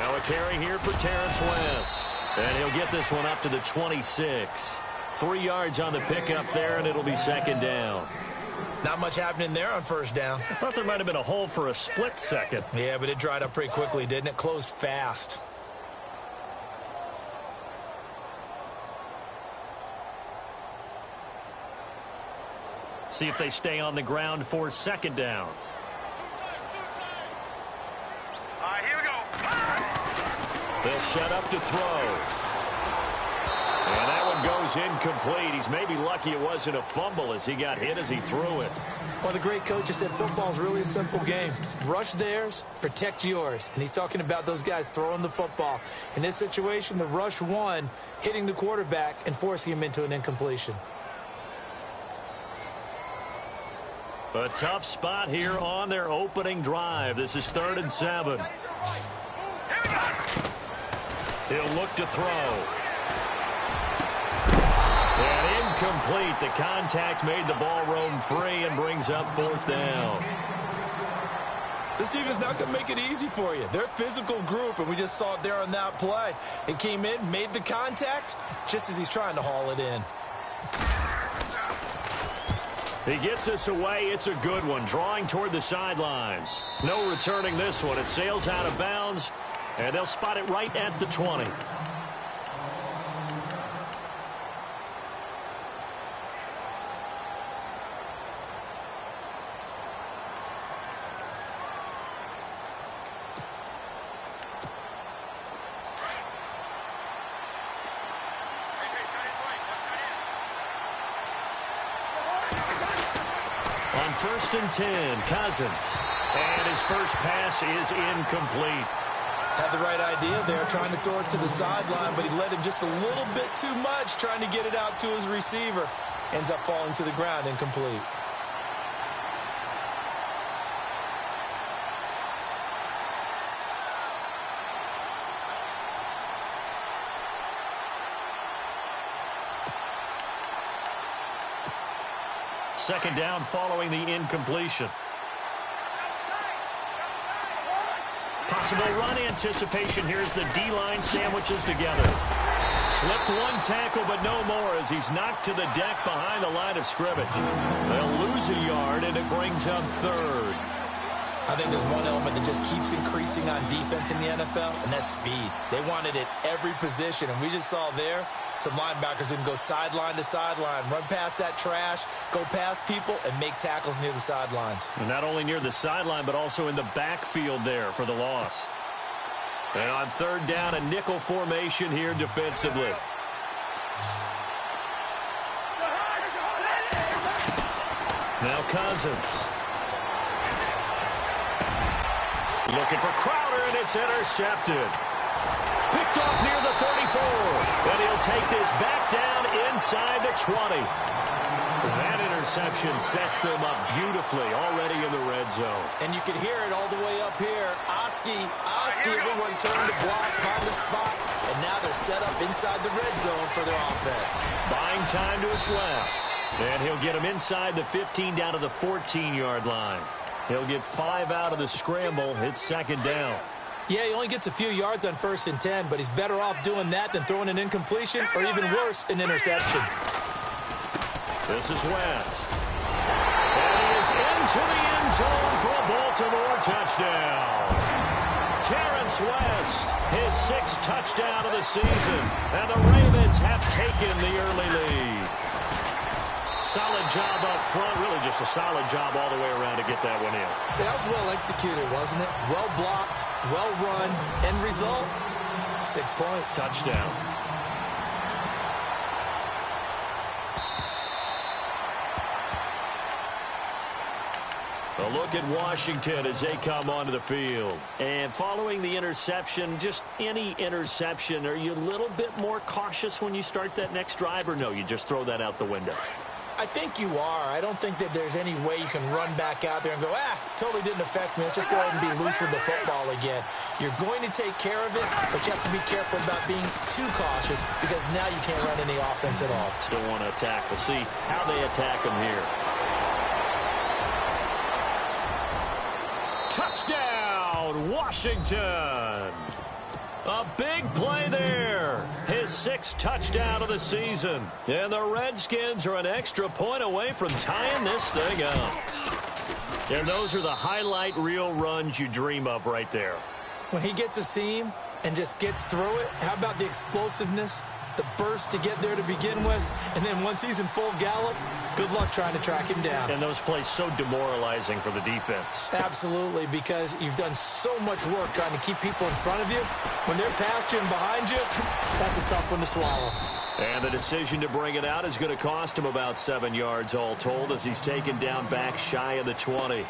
Now a carry here for Terrence West. And he'll get this one up to the 26. 3 yards on the pickup there, and it'll be second down. Not much happening there on first down. I thought there might have been a hole for a split second. Yeah, but it dried up pretty quickly, didn't it? Closed fast. See if they stay on the ground for second down. All right, here we go. They'll set up to throw. And that one goes incomplete. He's maybe lucky it wasn't a fumble as he got hit as he threw it. Well, the great coach has said football's really a simple game. Rush theirs, protect yours. And he's talking about those guys throwing the football. In this situation, the rush won, hitting the quarterback and forcing him into an incompletion. A tough spot here on their opening drive. This is 3rd and 7. He'll look to throw. And incomplete. The contact made the ball roam free and brings up 4th down. This team is not going to make it easy for you. They're a physical group, and we just saw it there on that play. It came in, made the contact, just as he's trying to haul it in. He gets us away. It's a good one. Drawing toward the sidelines. No returning this one. It sails out of bounds, and they'll spot it right at the 20. On 1st and 10, Cousins. And his first pass is incomplete. Had the right idea there, trying to throw it to the sideline, but he led him just a little bit too much, trying to get it out to his receiver. Ends up falling to the ground, incomplete. Second down following the incompletion. Possible run anticipation here as the D-line sandwiches together. Slipped one tackle, but no more as he's knocked to the deck behind the line of scrimmage. They'll lose a yard, and it brings up 3rd. I think there's one element that just keeps increasing on defense in the NFL, and that's speed. They want it at every position, and we just saw there some linebackers who can go sideline to sideline, run past that trash, go past people, and make tackles near the sidelines. And not only near the sideline, but also in the backfield there for the loss. And on 3rd down, a nickel formation here defensively. Now Cousins. Looking for Crowder, and it's intercepted. Picked off near the 34. And he'll take this back down inside the 20. That interception sets them up beautifully already in the red zone. And you can hear it all the way up here. Oski, everyone turned to block, find the spot, and now they're set up inside the red zone for their offense. Buying time to his left. And he'll get him inside the 15 down to the 14-yard line. He'll get 5 out of the scramble. It's second down. Yeah, he only gets a few yards on 1st and 10, but he's better off doing that than throwing an incompletion or even worse, an interception. This is West. And he is into the end zone for a Baltimore touchdown. Terrence West, his 6th touchdown of the season, and the Ravens have taken the early lead. Solid job up front, really just a solid job all the way around to get that one in. Yeah, that was well executed, wasn't it? Well blocked, well run, end result, 6 points. Touchdown. A look at Washington as they come onto the field. And following the interception, just any interception, are you a little bit more cautious when you start that next drive, or no, you just throw that out the window? I think you are. I don't think that there's any way you can run back out there and go, totally didn't affect me. Let's just go ahead and be loose with the football again. You're going to take care of it, but you have to be careful about being too cautious because now you can't run any offense at all. Still want to attack. We'll see how they attack them here. Touchdown, Washington! A big play there. His 6th touchdown of the season. And the Redskins are an extra point away from tying this thing up. And those are the highlight reel runs you dream of right there. When he gets a seam and just gets through it, how about the explosiveness, the burst to get there to begin with, and then once he's in full gallop, good luck trying to track him down. And those plays so demoralizing for the defense. Absolutely, because you've done so much work trying to keep people in front of you. When they're past you and behind you, that's a tough one to swallow. And the decision to bring it out is going to cost him about 7 yards all told as he's taken down back shy of the 20.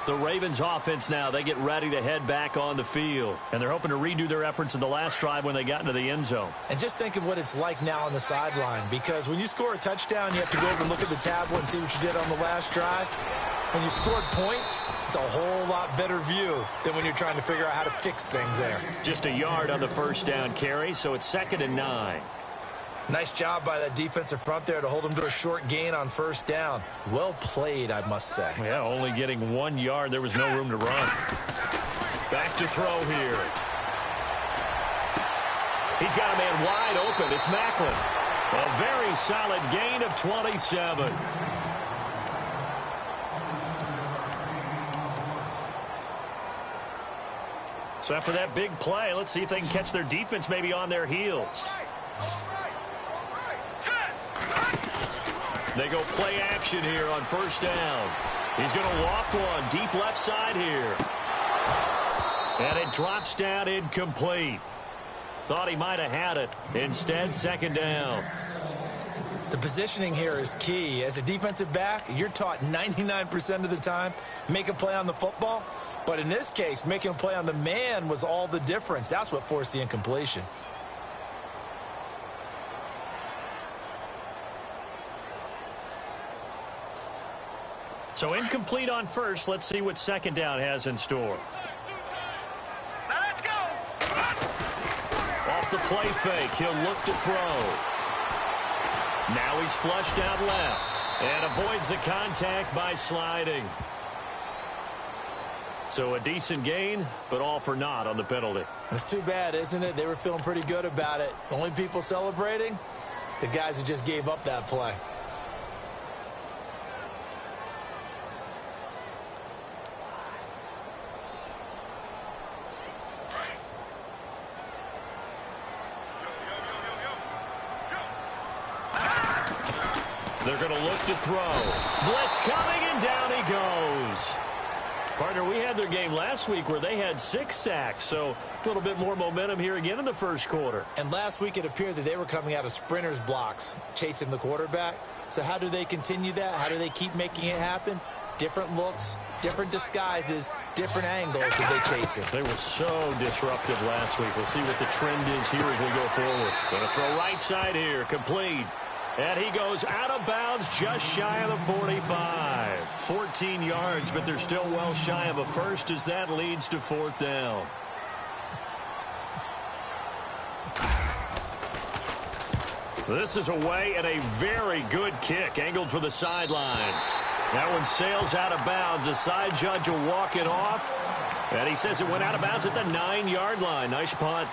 The Ravens offense now, they get ready to head back on the field. And they're hoping to redo their efforts in the last drive when they got into the end zone. And just think of what it's like now on the sideline, because when you score a touchdown, you have to go over and look at the tablet and see what you did on the last drive. When you scored points, it's a whole lot better view than when you're trying to figure out how to fix things there. Just a yard on the first down carry, so it's 2nd and 9. Nice job by that defensive front there to hold him to a short gain on first down. Well played, I must say. Yeah, only getting 1 yard. There was no room to run. Back to throw here. He's got a man wide open. It's Macklin. A very solid gain of 27. So after that big play, let's see if they can catch their defense maybe on their heels. They go play action here on first down. He's going to loft one deep left side here. And it drops down incomplete. Thought he might have had it. Instead, 2nd down. The positioning here is key. As a defensive back, you're taught 99% of the time, make a play on the football. But in this case, making a play on the man was all the difference. That's what forced the incompletion. So incomplete on first. Let's see what 2nd down has in store. Now let's go. Off the play fake, he'll look to throw. Now he's flushed out left and avoids the contact by sliding. So a decent gain, but all for naught on the penalty. It's too bad, isn't it? They were feeling pretty good about it. Only people celebrating, the guys who just gave up that play. They're going to look to throw. Blitz coming, and down he goes. Partner, we had their game last week where they had 6 sacks, so a little bit more momentum here again in the first quarter. And last week it appeared that they were coming out of sprinters blocks, chasing the quarterback. So how do they continue that? How do they keep making it happen? Different looks, different disguises, different angles that they chase it. They were so disruptive last week. We'll see what the trend is here as we go forward. Going to throw right side here, complete. And he goes out of bounds just shy of the 45. 14 yards, but they're still well shy of a first as that leads to 4th down. This is away and a very good kick, angled for the sidelines. That one sails out of bounds. The side judge will walk it off. And he says it went out of bounds at the 9-yard line. Nice punt.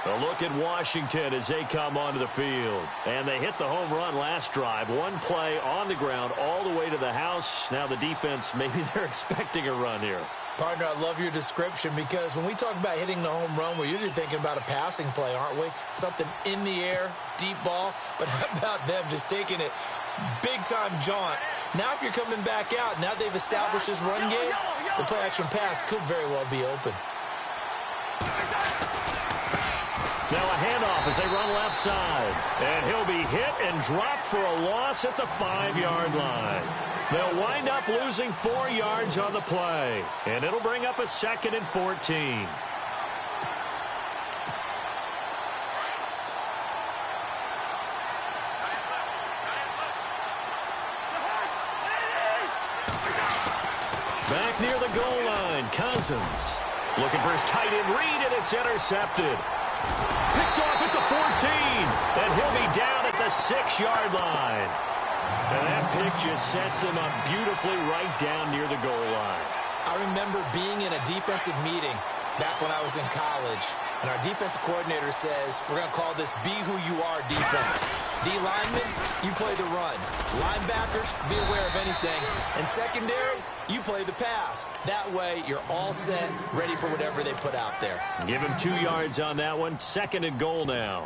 A look at Washington as they come onto the field. And they hit the home run last drive. One play on the ground all the way to the house. Now the defense, maybe they're expecting a run here. Partner, I love your description because when we talk about hitting the home run, we're usually thinking about a passing play, aren't we? Something in the air, deep ball. But how about them just taking it big-time jaunt? Now if you're coming back out, now they've established this run game, the play-action pass could very well be open. Now a handoff as they run left side. And he'll be hit and dropped for a loss at the 5-yard line. They'll wind up losing 4 yards on the play. And it'll bring up a 2nd and 14. Back near the goal line, Cousins. Looking for his tight end read, and it's intercepted. Picked off at the 14, and he'll be down at the 6-yard line. And that pick just sets him up beautifully right down near the goal line. I remember being in a defensive meeting back when I was in college, And our defensive coordinator says we're going to call this be who you are defense. D linemen, you play the run. Linebackers, be aware of anything. And secondary, you play the pass. That way, you're all set, ready for whatever they put out there. Give him 2 yards on that one. 2nd and goal now.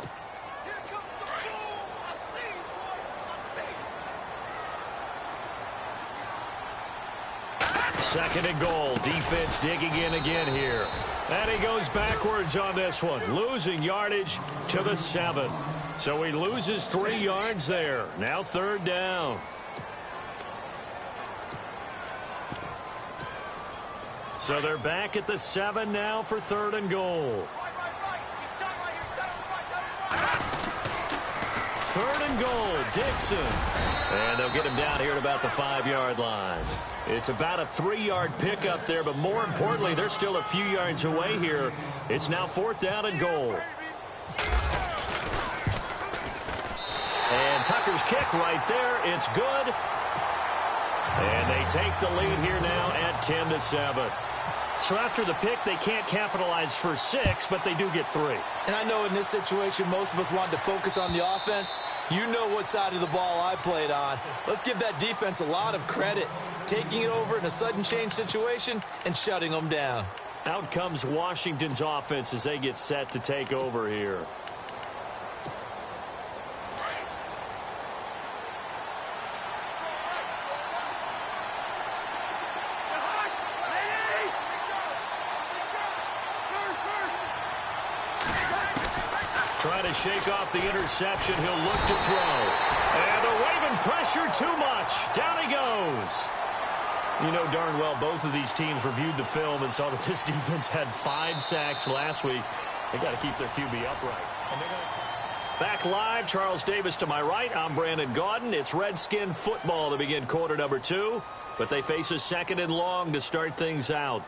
Second and goal. Defense digging in again here. And he goes backwards on this one. Losing yardage to the 7. So he loses 3 yards there. Now 3rd down. So they're back at the 7 now for 3rd and goal. 3rd and goal, Dixon. And they'll get him down here at about the 5-yard line. It's about a 3-yard pickup there, but more importantly, they're still a few yards away here. It's now 4th down and goal. And Tucker's kick right there. It's good. And they take the lead here now at 10-7. So after the pick, they can't capitalize for 6, but they do get 3. And I know in this situation, most of us want to focus on the offense. You know what side of the ball I played on. Let's give that defense a lot of credit. Taking it over in a sudden change situation and shutting them down. Out comes Washington's offense as they get set to take over here. Trying to shake off the interception. He'll look to throw. And they're waving pressure too much. Down he goes. You know darn well both of these teams reviewed the film and saw that this defense had 5 sacks last week. They got to keep their QB upright. And they're gonna... Back live, Charles Davis to my right. I'm Brandon Gaudin. It's Redskin football to begin quarter number 2. But they face a 2nd and long to start things out.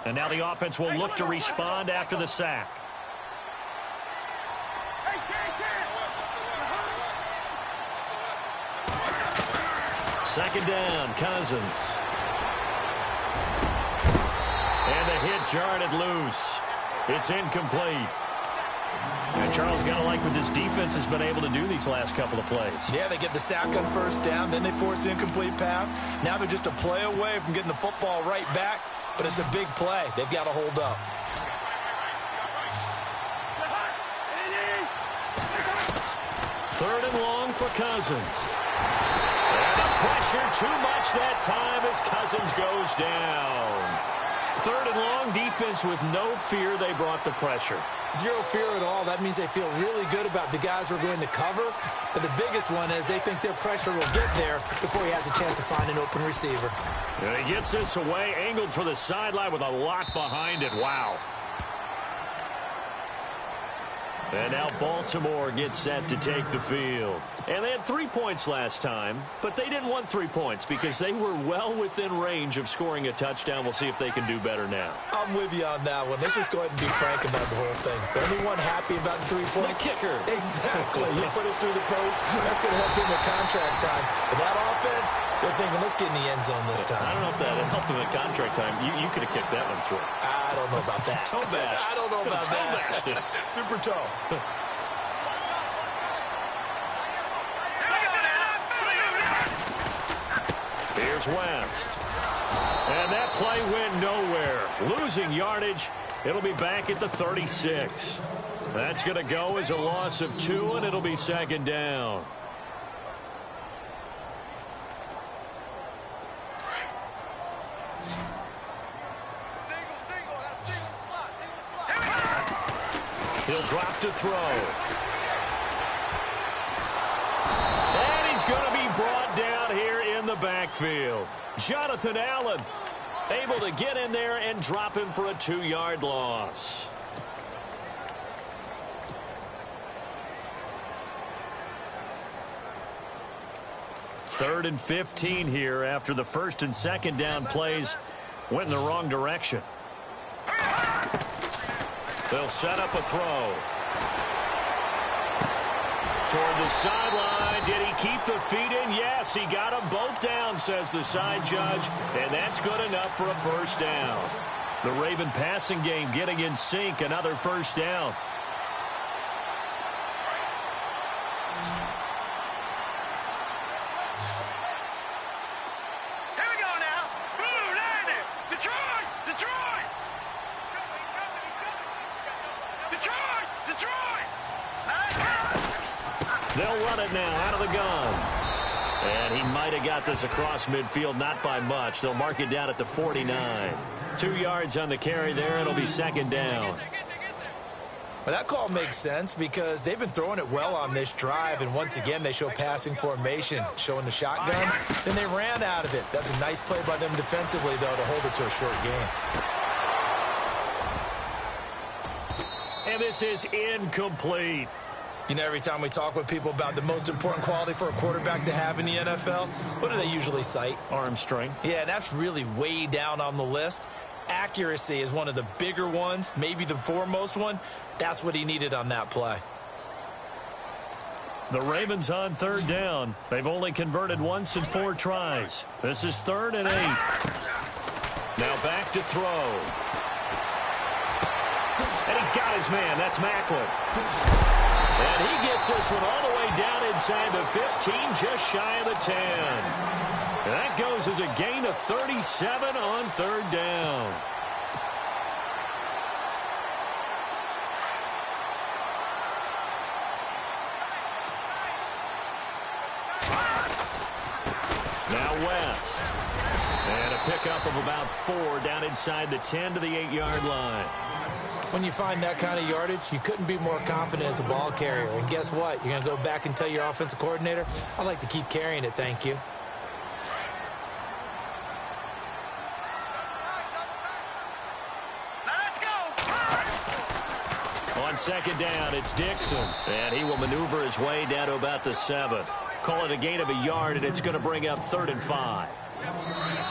And now the offense will look to respond after the sack. Second down, Cousins. And the hit jarred it loose. It's incomplete. And Charles, got to like what this defense has been able to do these last couple of plays. Yeah, they get the sack on 1st down, then they force the incomplete pass. Now they're just a play away from getting the football right back, but it's a big play. They've got to hold up. Third and long for Cousins. And the pressure too much that time as Cousins goes down. Third and long, defense with no fear. They brought the pressure. Zero fear at all. That means they feel really good about the guys who are going to cover. But the biggest one is they think their pressure will get there before he has a chance to find an open receiver. And he gets this away, angled for the sideline with a lot behind it. Wow. And now Baltimore gets set to take the field. And they had 3 points last time, but they didn't want 3 points because they were well within range of scoring a touchdown. We'll see if they can do better now. I'm with you on that one. Let's just go ahead and be frank about the whole thing. The only one happy about the 3-point? The kicker. Exactly. He put it through the post. That's going to help him with contract time. But that offense, they're thinking, let's get in the end zone this time. I don't know if that helped him at contract time. You could have kicked that one through. I don't know about that. Toe bash. I don't know about toe that. Bashed it. Super toe. Here's West. And that play went nowhere. Losing yardage. It'll be back at the 36. That's going to go as a loss of 2, and it'll be 2nd down. He'll drop to throw. And he's going to be brought down here in the backfield. Jonathan Allen able to get in there and drop him for a 2-yard loss. Third and 15 here after the 1st and 2nd down plays went in the wrong direction. They'll set up a throw. Toward the sideline. Did he keep the feet in? Yes, he got them both down, says the side judge. And that's good enough for a 1st down. The Raven passing game getting in sync. Another first down. Here we go now. Blue, landing. Detroit, Detroit. Detroit, Detroit. They'll run it now out of the gun. And he might have got this across midfield, not by much. They'll mark it down at the 49. 2 yards on the carry there. It'll be second down. Well, that call makes sense because they've been throwing it well on this drive, and once again they show passing formation, showing the shotgun. Then they ran out of it. That's a nice play by them defensively, though, to hold it to a short game. And this is incomplete. You know, every time we talk with people about the most important quality for a quarterback to have in the NFL, what do they usually cite? Arm strength. Yeah, and that's really way down on the list. Accuracy is one of the bigger ones, maybe the foremost one. That's what he needed on that play. The Ravens on third down. They've only converted once in 4 tries. This is 3rd and 8. Now back to throw. And he's got his man. That's Macklin. And he gets this one all the way down inside the 15, just shy of the 10. And that goes as a gain of 37 on third down. Now West. And a pickup of about 4 down inside the 10 to the 8-yard line. When you find that kind of yardage, you couldn't be more confident as a ball carrier. And guess what? You're going to go back and tell your offensive coordinator, I'd like to keep carrying it, thank you. Let's go. On second down, it's Dixon. And he will maneuver his way down to about the 7. Call it a gain of a yard, and it's going to bring up 3rd and 5.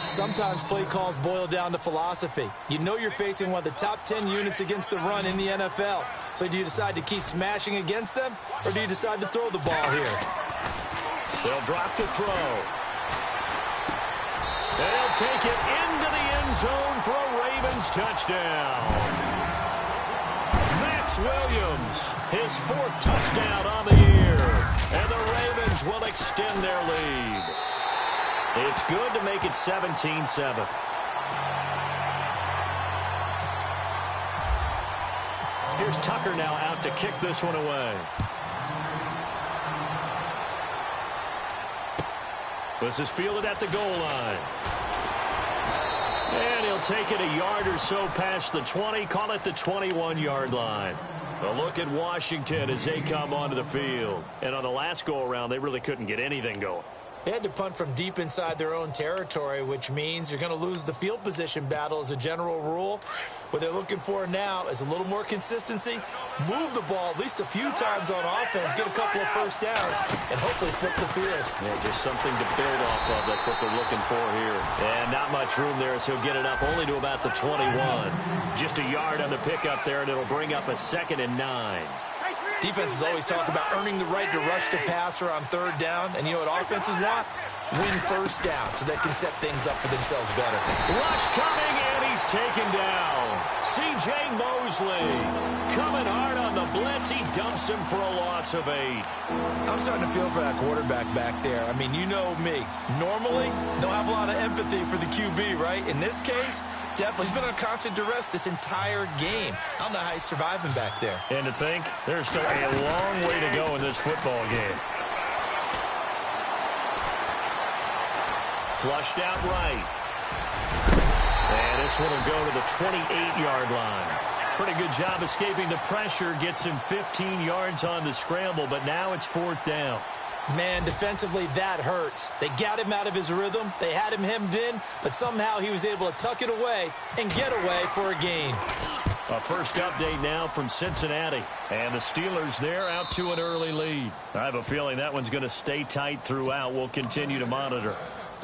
Sometimes play calls boil down to philosophy. You know you're facing one of the top 10 units against the run in the NFL. So do you decide to keep smashing against them, or do you decide to throw the ball here? They'll drop to throw. They'll take it into the end zone for a Ravens touchdown. Max Williams, his 4th touchdown on the year. And the Ravens will extend their lead. It's good to make it 17-7. Here's Tucker now out to kick this one away. This is fielded at the goal line. And he'll take it a yard or so past the 20, call it the 21-yard line. A look at Washington as they come onto the field. And on the last go-around, they really couldn't get anything going. They had to punt from deep inside their own territory, which means you're going to lose the field position battle as a general rule. What they're looking for now is a little more consistency, move the ball at least a few times on offense, get a couple of first downs, and hopefully flip the field. Yeah, just something to build off of. That's what they're looking for here. And not much room there, so he'll get it up only to about the 21. Just a yard on the pickup there, and it'll bring up a 2nd and 9. Defenses always talk about earning the right to rush the passer on third down. And you know what offenses want? Win first down so they can set things up for themselves better. Rush coming, and he's taken down. C.J. Mosley coming hard on the blitz. He dumps him for a loss of 8. I'm starting to feel for that quarterback back there. I mean, you know me. Normally, don't have a lot of empathy for the QB, right? In this case, definitely. He's been on constant duress this entire game. I don't know how he's surviving back there. And to think, there's still a long way to go in this football game. Flushed out right. And this one will go to the 28-yard line. Pretty good job escaping the pressure. Gets him 15 yards on the scramble, but now it's 4th down. Man, defensively, that hurts. They got him out of his rhythm. They had him hemmed in, but somehow he was able to tuck it away and get away for a gain. A first update now from Cincinnati. And the Steelers there out to an early lead. I have a feeling that one's going to stay tight throughout. We'll continue to monitor.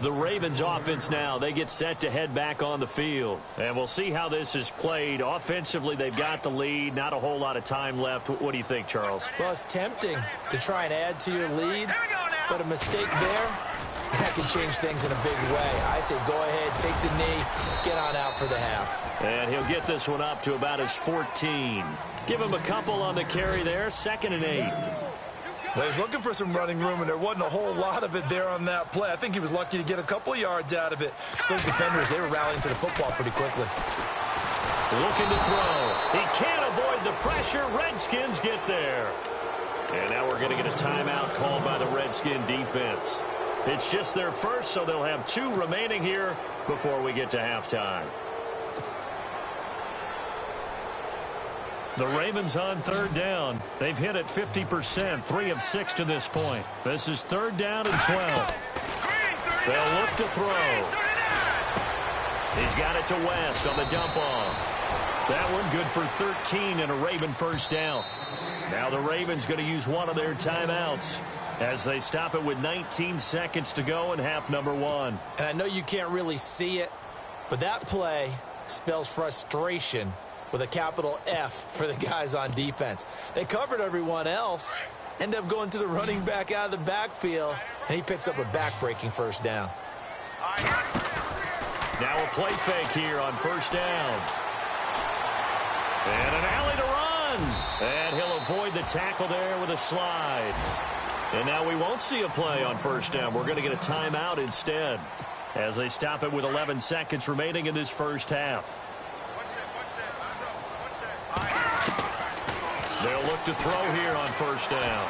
The Ravens offense now, they get set to head back on the field. And we'll see how this is played. Offensively, they've got the lead. Not a whole lot of time left. What do you think, Charles? Well, it's tempting to try and add to your lead, but a mistake there, that can change things in a big way. I say go ahead, take the knee, get on out for the half. And he'll get this one up to about his 14. Give him a couple on the carry there, 2nd and 8. Well, he's looking for some running room, and there wasn't a whole lot of it there on that play. I think he was lucky to get a couple of yards out of it. So those defenders, they were rallying to the football pretty quickly. Looking to throw. He can't avoid the pressure. Redskins get there. And now we're going to get a timeout called by the Redskin defense. It's just their first, so they'll have 2 remaining here before we get to halftime. The Ravens on 3rd down. They've hit it 50%, 3 of 6 to this point. This is 3rd down and 12. They'll look to throw. He's got it to West on the dump off. That one good for 13 and a Raven first down. Now the Ravens going to use one of their timeouts as they stop it with 19 seconds to go in half number 1. And I know you can't really see it, but that play spells frustration with a capital F for the guys on defense. They covered everyone else, end up going to the running back out of the backfield, and he picks up a back-breaking first down. Now a play fake here on first down. And an alley to run. And he'll avoid the tackle there with a slide. And now we won't see a play on first down. We're going to get a timeout instead as they stop it with 11 seconds remaining in this first half. They'll look to throw here on first down.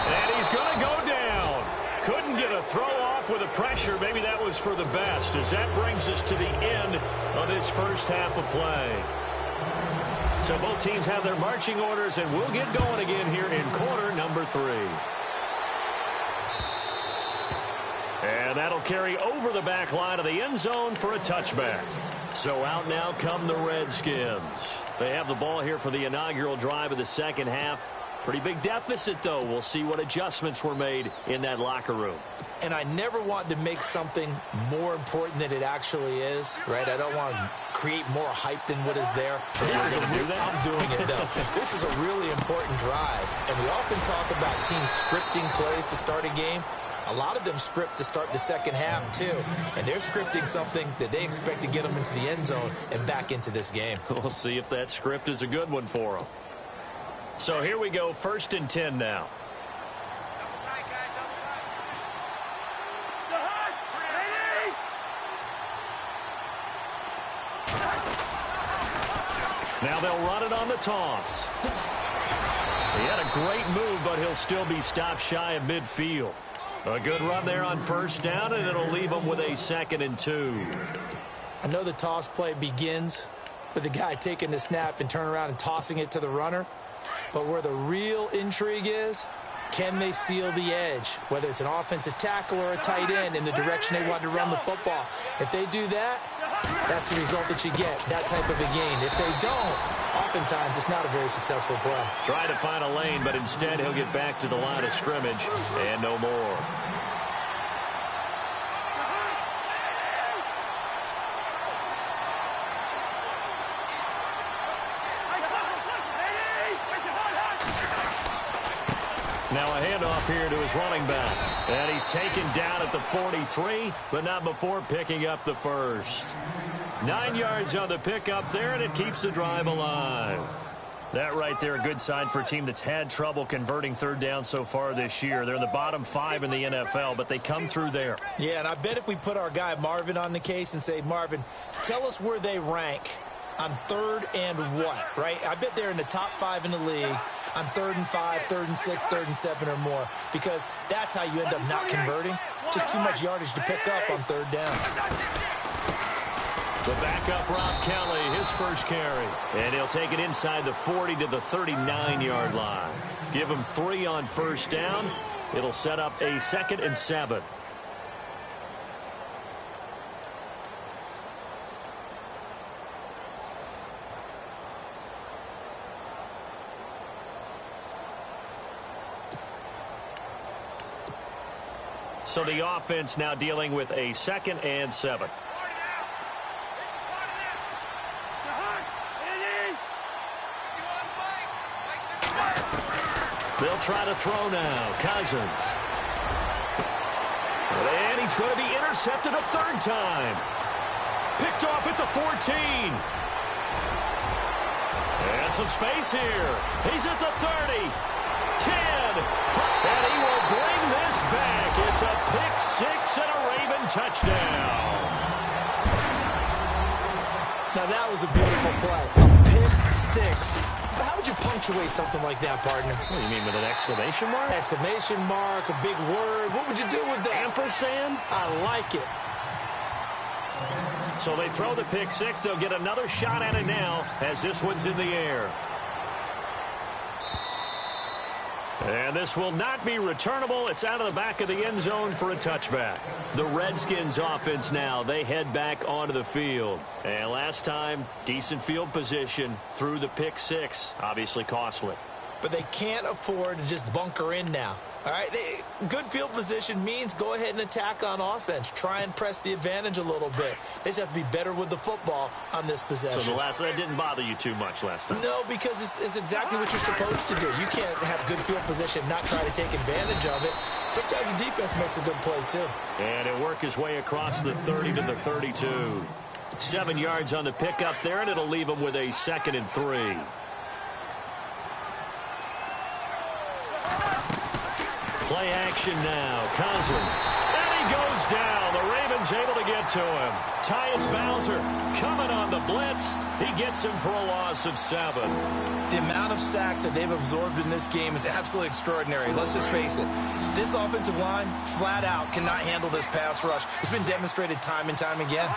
And he's going to go down. Couldn't get a throw off with the pressure. Maybe that was for the best, as that brings us to the end of this first half of play. So both teams have their marching orders, and we'll get going again here in quarter number 3. And that'll carry over the back line of the end zone for a touchback. So out now come the Redskins. They have the ball here for the inaugural drive of the second half. Pretty big deficit, though. We'll see what adjustments were made in that locker room. And I never want to make something more important than it actually is, right? I don't want to create more hype than what is there. This is I'm doing it, though. This is a really important drive. And we often talk about teams scripting plays to start a game. A lot of them script to start the second half, too. And they're scripting something that they expect to get them into the end zone and back into this game. We'll see if that script is a good one for them. So here we go, 1st and 10 now. Now they'll run it on the toss. He had a great move, but he'll still be stopped shy of midfield. A good run there on first down, and it'll leave him with a 2nd and 2. I know the toss play begins with the guy taking the snap and turn around and tossing it to the runner. But where the real intrigue is, can they seal the edge, whether it's an offensive tackle or a tight end, in the direction they want to run the football? If they do that, that's the result that you get, that type of a gain. If they don't, oftentimes it's not a very successful play. Try to find a lane, but instead he'll get back to the line of scrimmage and no more. Now a handoff here to his running back. And he's taken down at the 43, but not before picking up the first. 9 yards on the pickup there, and it keeps the drive alive. That right there, a good sign for a team that's had trouble converting third down so far this year. They're in the bottom 5 in the NFL, but they come through there. Yeah, and I bet if we put our guy Marvin on the case and say, Marvin, tell us where they rank on 3rd and what, right? I bet they're in the top 5 in the league on 3rd and 5, 3rd and 6, 3rd and 7 or more, because that's how you end up not converting. Just too much yardage to pick up on 3rd down. The backup, Rob Kelly, his first carry. And he'll take it inside the 40 to the 39-yard line. Give him 3 on first down. It'll set up a 2nd and 7. So the offense now dealing with a 2nd and 7. They'll try to throw now. Cousins. And he's going to be intercepted a third time. Picked off at the 14. And some space here. He's at the 30. 10. And he will bring this back. It's a pick six and a Raven touchdown. Now that was a beautiful play. A pick six. But how would you punctuate something like that, partner? What do you mean, with an exclamation mark? Exclamation mark, a big word. What would you do with that? Ampersand? I like it. So they throw the pick six. They'll get another shot at it now as this one's in the air. And this will not be returnable. It's out of the back of the end zone for a touchback. The Redskins offense now, they head back onto the field. And last time, decent field position through the pick six. Obviously costly. But they can't afford to just bunker in now. All right, good field position means go ahead and attack on offense. Try and press the advantage a little bit. They just have to be better with the football on this possession. So that didn't bother you too much last time? No, because it's exactly what you're supposed to do. You can't have good field position, not try to take advantage of it. Sometimes the defense makes a good play, too. And he'll work his way across the 30 to the 32. 7 yards on the pickup there, and it'll leave him with a 2nd and 3. Play action now. Cousins. And he goes down. The Ravens able to get to him. Tyus Bowser coming on the blitz. He gets him for a loss of 7. The amount of sacks that they've absorbed in this game is absolutely extraordinary. Let's just face it. This offensive line, flat out, cannot handle this pass rush. It's been demonstrated time and time again.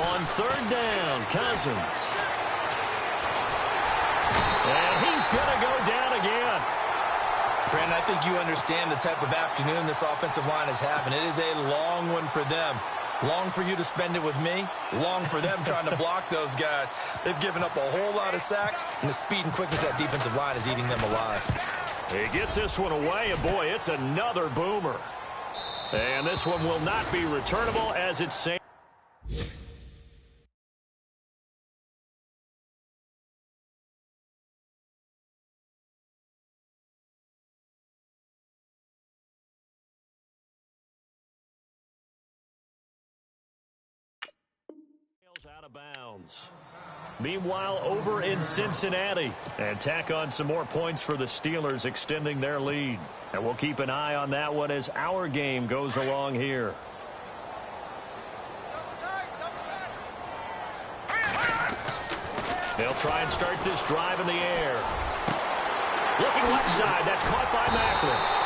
On 3rd down, Cousins. And he's going to go down again. Brandon, I think you understand the type of afternoon this offensive line is having. It is a long one for them. Long for you to spend it with me. Long for them trying to block those guys. They've given up a whole lot of sacks, and the speed and quickness of that defensive line is eating them alive. He gets this one away, and boy, it's another boomer. And this one will not be returnable as it's safe. Out of bounds. Meanwhile, over in Cincinnati, and tack on some more points for the Steelers, extending their lead. And we'll keep an eye on that one as our game goes along here. They'll try and start this drive in the air. Looking left side, that's caught by Macklin.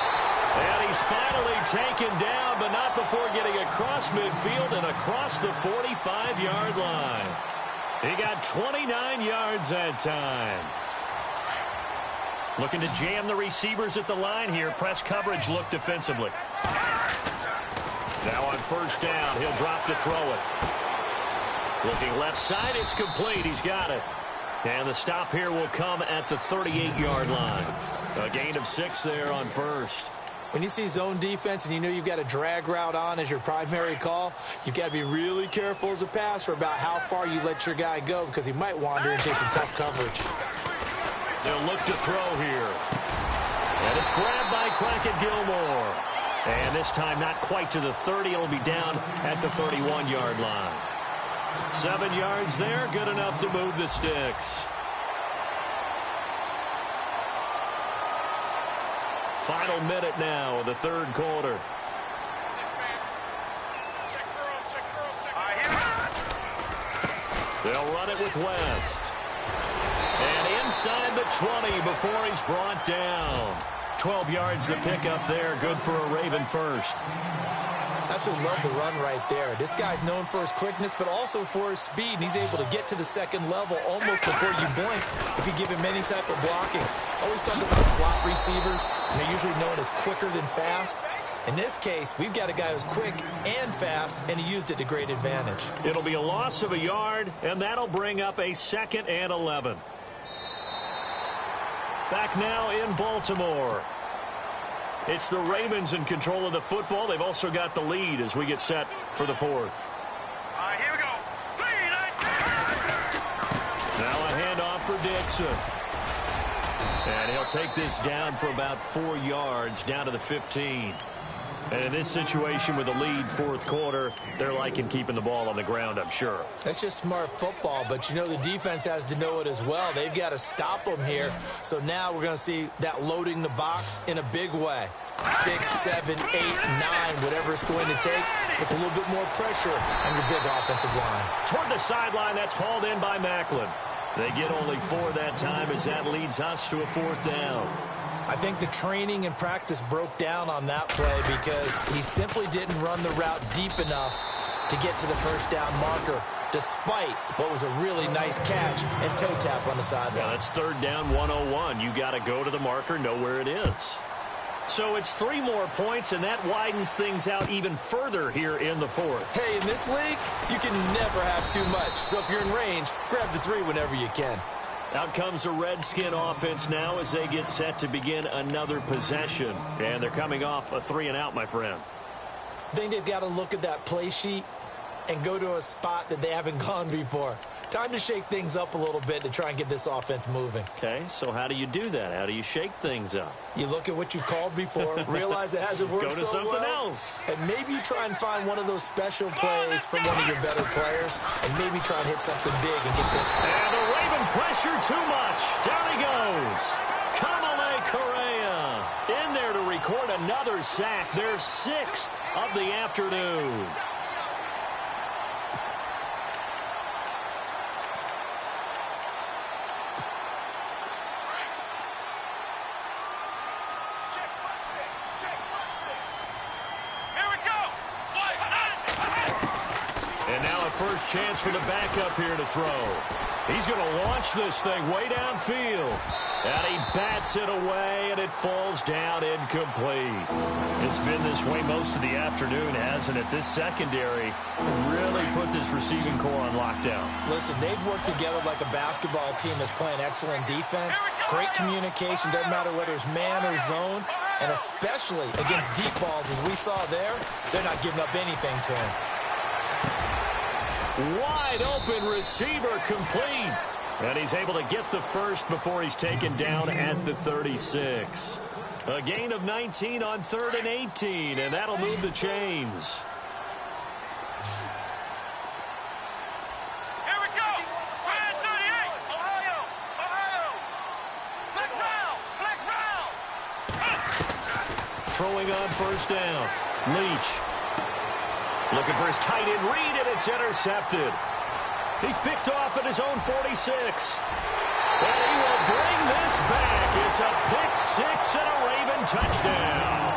And he's finally taken down, but not before getting across midfield and across the 45-yard line. He got 29 yards that time. Looking to jam the receivers at the line here. Press coverage look defensively. Now on 1st down, he'll drop to throw it. Looking left side, it's complete. He's got it. And the stop here will come at the 38-yard line. A gain of 6 there on 1st. When you see zone defense and you know you've got a drag route on as your primary call, you've got to be really careful as a passer about how far you let your guy go because he might wander into some tough coverage. They'll look to throw here. And it's grabbed by Crockett Gilmore. And this time not quite to the 30. It'll be down at the 31-yard line. 7 yards there, good enough to move the sticks. Final minute now of the 3rd quarter. They'll run it with West. And inside the 20 before he's brought down. 12 yards to pick up there. Good for a Raven first. Absolutely love the run right there. This guy's known for his quickness, but also for his speed. And he's able to get to the 2nd level almost before you blink if you give him any type of blocking. Always talk about slot receivers, and they're usually known as quicker than fast. In this case, we've got a guy who's quick and fast, and he used it to great advantage. It'll be a loss of a yard, and that'll bring up a 2nd and 11. Back now in Baltimore. It's the Ravens in control of the football. They've also got the lead as we get set for the 4th. Here we go. Jackson. And he'll take this down for about 4 yards, down to the 15. And in this situation with a lead fourth quarter, they're liking keeping the ball on the ground, I'm sure. That's just smart football, but you know the defense has to know it as well. They've got to stop them here. So now we're going to see that loading the box in a big way. 6, 7, 8, 9, whatever it's going to take, puts a little bit more pressure on your big offensive line. Toward the sideline, that's hauled in by Macklin. They get only 4 that time as that leads us to a 4th down. I think the training and practice broke down on that play because he simply didn't run the route deep enough to get to the first down marker, despite what was a really nice catch and toe tap on the sideline. Yeah, that's 3rd down 101. You got to go to the marker, know where it is. So it's 3 more points, and that widens things out even further here in the 4th. Hey, in this league, you can never have too much. So if you're in range, grab the 3 whenever you can. Out comes the Redskin offense now as they get set to begin another possession. And they're coming off a 3-and-out, my friend. I think they've got to look at that play sheet and go to a spot that they haven't gone before. Time to shake things up a little bit to try and get this offense moving. Okay, so how do you do that? How do you shake things up? You look at what you've called before, realize it hasn't worked so well. Go to something else. And maybe you try and find one of those special plays from one of your better players, and maybe try and hit something big and get that. And the Raven pressure too much. Down he goes. Kamale Correa in there to record another sack. Their 6th of the afternoon. First chance for the backup here to throw. He's going to launch this thing way downfield. And he bats it away, and it falls down incomplete. It's been this way most of the afternoon, hasn't it? This secondary really put this receiving core on lockdown. Listen, they've worked together like a basketball team that's playing excellent defense. Great communication, doesn't matter whether it's man or zone. And especially against deep balls, as we saw there, they're not giving up anything to him. Wide open receiver complete. And he's able to get the first before he's taken down at the 36. A gain of 19 on 3rd and 18, and that'll move the chains. Here we go. 38. Ohio. Flex round. Throwing on first down. Leach. Looking for his tight end read, and it's intercepted. He's picked off at his own 46. And he will bring this back. It's a pick 6 and a Raven touchdown.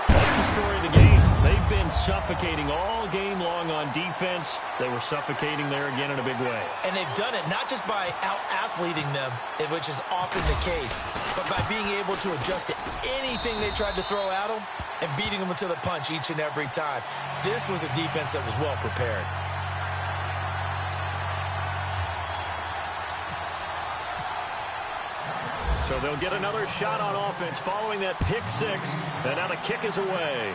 That's the story of the game. They've been suffocating all game long on defense. They were suffocating there again in a big way. And they've done it not just by out-athleting them, which is often the case, but by being able to adjust to anything they tried to throw at them and beating them to the punch each and every time. This was a defense that was well prepared. So they'll get another shot on offense following that pick 6. And now the kick is away.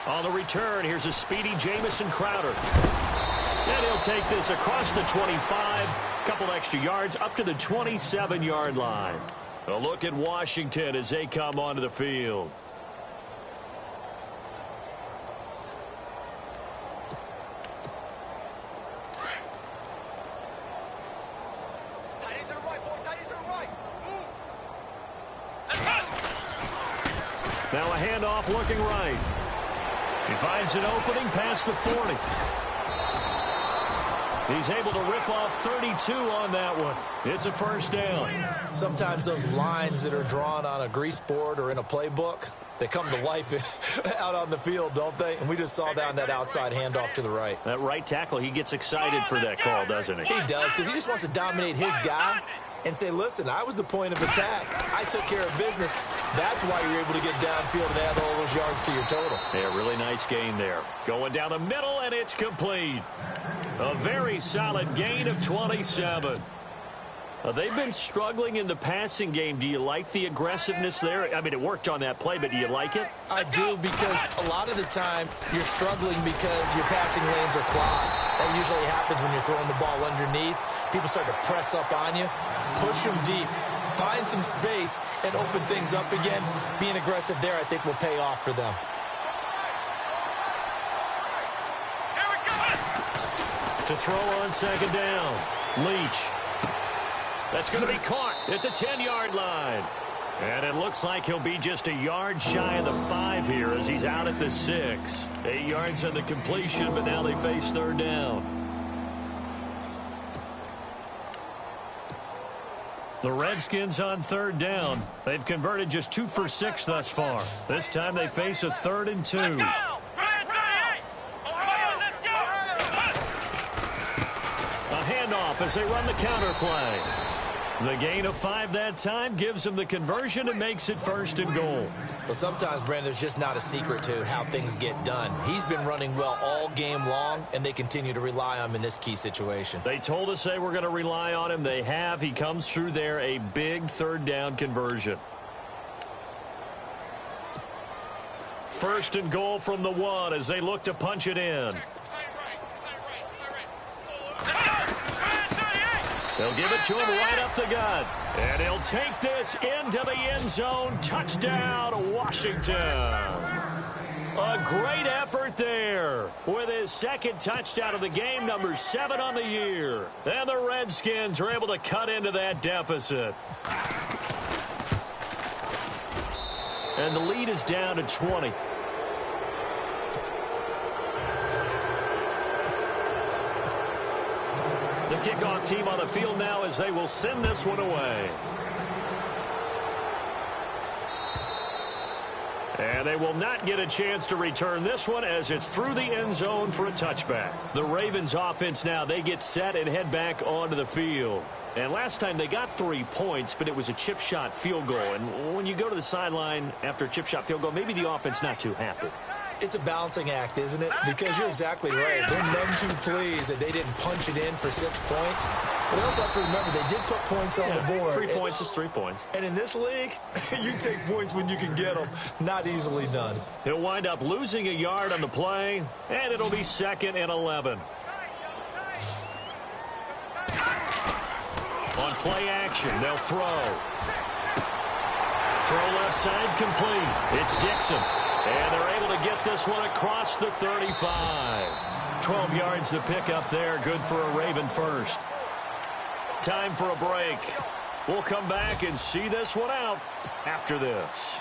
On the return, here's a speedy Jamison Crowder. And he'll take this across the 25. Couple extra yards up to the 27-yard line. A look at Washington as they come onto the field. Now a handoff looking right. He finds an opening past the 40. He's able to rip off 32 on that one. It's a first down. Sometimes those lines that are drawn on a grease board or in a playbook, they come to life out on the field, don't they? And we just saw that on that outside handoff to the right. That right tackle, he gets excited for that call, doesn't he? He does, because he just wants to dominate his guy and say, listen, I was the point of attack. I took care of business. That's why you're able to get downfield and add all those yards to your total. Yeah, really nice gain there. Going down the middle, and it's complete. A very solid gain of 27. They've been struggling in the passing game. Do you like the aggressiveness there? I mean, it worked on that play, but do you like it? I do, because a lot of the time you're struggling because your passing lanes are clogged. That usually happens when you're throwing the ball underneath. People start to press up on you. Push them deep. Find some space and open things up again. Being aggressive there, I think, will pay off for them. To throw on second down, Leach. That's going to be caught at the 10-yard line. And it looks like he'll be just a yard shy of the 5 here as he's out at the 6. 8 yards on the completion, but now they face third down. The Redskins on third down. They've converted just 2 for 6 thus far. This time they face a 3rd and 2. A handoff as they run the counter play. The gain of 5 that time gives them the conversion and makes it 1st and goal. Well, sometimes, Brandon, there's just not a secret to how things get done. He's been running well all game long, and they continue to rely on him in this key situation. They told us they were going to rely on him. They have. He comes through there, a big 3rd down conversion. 1st and goal from the 1 as they look to punch it in. They'll give it to him right up the gut. And he'll take this into the end zone. Touchdown, Washington. A great effort there with his 2nd touchdown of the game, number 7 on the year. And the Redskins are able to cut into that deficit. And the lead is down to 20. The kickoff team on the field now as they will send this one away. And they will not get a chance to return this one as it's through the end zone for a touchback. The Ravens offense now, they get set and head back onto the field. And last time they got 3 points, but it was a chip shot field goal. And when you go to the sideline after a chip shot field goal, maybe the offense not too happy. It's a balancing act, isn't it? Because you're exactly right. They're none too pleased that they didn't punch it in for 6 points. But we also have to remember they did put points on the board. 3 points is 3 points. And in this league, you take points when you can get them. Not easily done. He'll wind up losing a yard on the play, and it'll be 2nd and 11. On play action, they'll throw. Throw left side complete. It's Dixon. And they're able to get this one across the 35. 12 yards to pick up there. Good for a Raven first. Time for a break. We'll come back and see this one out after this.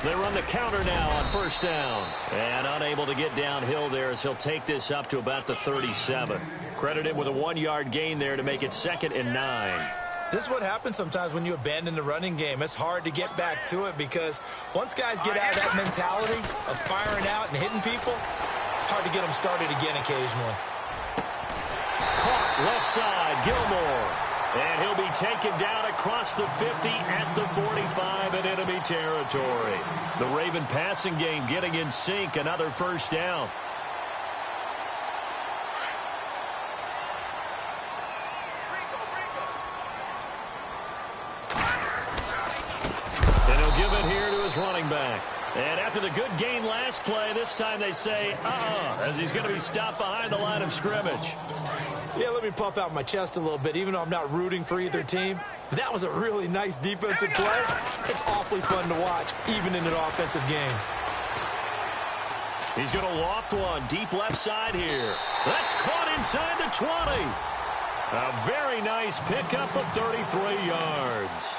They run the counter now on 1st down. And unable to get downhill there as he'll take this up to about the 37. Credit him with a 1-yard gain there to make it 2nd and 9. This is what happens sometimes when you abandon the running game. It's hard to get back to it because once guys get out of that mentality of firing out and hitting people, it's hard to get them started again occasionally. Caught left side, Gilmore. And he'll be taken down across the 50 at the 45 in enemy territory. The Raven passing game getting in sync. Another 1st down. And he'll give it here to his running back. And after the good gain last play, this time they say, as he's going to be stopped behind the line of scrimmage. Yeah, let me puff out my chest a little bit, even though I'm not rooting for either team. That was a really nice defensive play. It's awfully fun to watch, even in an offensive game. He's going to loft one deep left side here. That's caught inside the 20. A very nice pickup of 33 yards.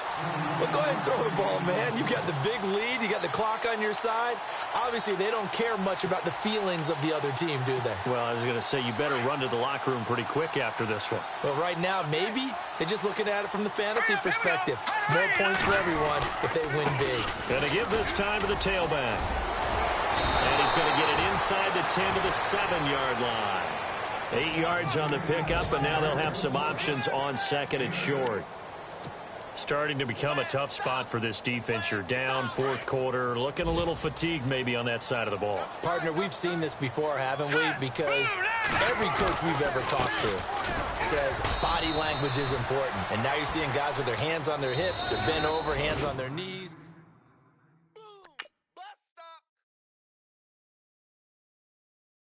Well, go ahead and throw the ball, man. You got the big lead. You got the clock on your side. Obviously, they don't care much about the feelings of the other team, do they? Well, I was going to say, you better run to the locker room pretty quick after this one. Well, right now, maybe. They're just looking at it from the fantasy perspective. More points for everyone if they win big. Going to give this time to the tailback. And he's going to get it inside the 10 to the 7-yard line. 8 yards on the pickup, and now they'll have some options on 2nd and short. Starting to become a tough spot for this defense. You're down fourth quarter, looking a little fatigued maybe on that side of the ball. Partner, we've seen this before, haven't we? Because every coach we've ever talked to says body language is important. And now you're seeing guys with their hands on their hips, they're bent over, hands on their knees.